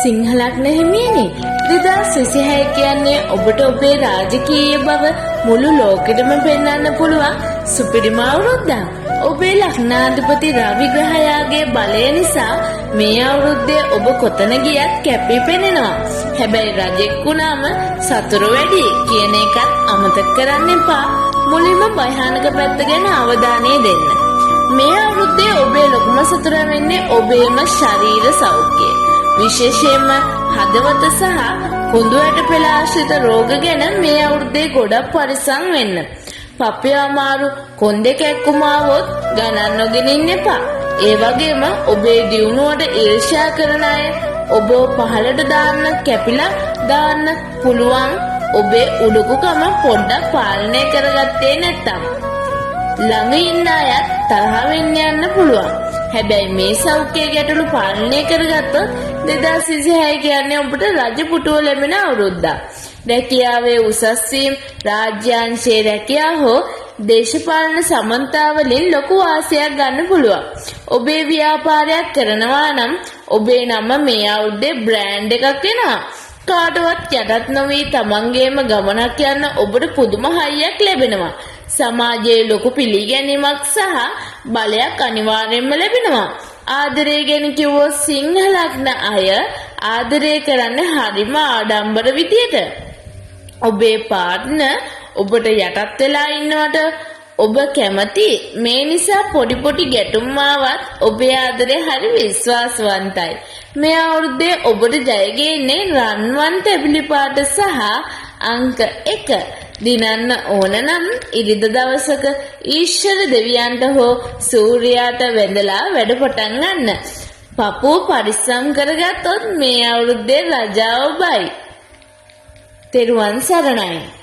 සිංහලක් නැහිමියනි 2026 කියන්නේ ඔබට ඔබේ රාජකීය බව මුළු ලෝකෙටම පෙන්වන්න පුළුවන් සුපිරිම අවුරුද්දක්. ඔබේ ලග්නාධිපති රවි ග්‍රහයාගේ බලය නිසා මේ අවුරුද්දේ ඔබ කොතන ගියත් කැපී පෙනෙනවා. හැබැයි රජෙක් වුණාම සතුරු වැඩි කියන එකත් අමතක කරන්න එපා. මුලින්ම භයානක පැත්ත ගැන අවධානය දෙන්න. මේ අවුරුද්දේ ඔබේ ලොකුම සතුරා වෙන්නේ ඔබේම ශරීර සෞඛ්‍යය. විශේෂයෙන්ම හදවත සහ කුඳු ඇට පෙළ ආශ්‍රිත රෝග ගැන මේ අවුරුද්දේ ගොඩක් පරිස්සම් වෙන්න. පප්පය අමාරු කොන්දේ කැක්කුම આવොත් ගණන් නොගෙන ඉන්න එපා. ඒ වගේම ඔබේ දියුණුවට ඊර්ෂ්‍යා කරන අය ඔබ පහළට දාන්න කැපිලා දාන්න පුළුවන්. ඔබේ උඩුකුකම පොඩ්ඩක් පාලනය කරගත්තේ නැත්තම් ළඟ ඉන්න අයත් තරහ වෙන්න යන්න පුළුවන්. හැබැයි මේ සෞඛ්‍ය ගැටලු පාලනය කරගත්තොත් 2026 කියන්නේ ඔබට රජ පුටුව ලැබෙන අවුරුද්දක්. රැකියාවේ උසස් වීම, රාජ්‍යාංශයේ රැකියාව හෝ දේශපාලන සමන්තාවලින් ලොකු වාසියක් ගන්න පුළුවන්. ඔබේ ව්‍යාපාරයක් කරනවා නම් ඔබේ නම මේ අවුරුද්දේ බ්‍රෑන්ඩ් එකක් වෙනවා. කාටවත් යටත් නොවී තමන්ගේම ගමනක් යන්න ඔබට පුදුම හයියක් ලැබෙනවා. සමාජයේ ලොකු පිළිගැනීමක් සහ බලයක් අනිවාර්යෙන්ම ලැබෙනවා. ආදරය ගැන කිව්වොත් සිංහ ලග්න අය ආදරය කරන්නේ හරිම ආඩම්බර විදියට. ඔබේ පාර්ට්නර් ඔබට යටත් වෙලා ඉන්නවට ඔබ කැමති. මේ නිසා පොඩි ගැටුම් ආවත් ඔබේ ආදරය හරි විශ්වාසවන්තයි. මේ අවුරුද්දේ ඔබට ජය ගේන්නේ රන්වන් තැඹිලි පාට සහ අංක 1. දිනන්න ඕන නම් ඉරිද දවසක ඊශ්වර දෙවියන්ට හෝ සූර්යයාට වැඳලා වැඩ පටන් ගන්න. පපුව පරිස්සම් කරගත්තොත් මේ අවුරුද්දේ රජා ඔබයි. තෙරුවන් සරණයි.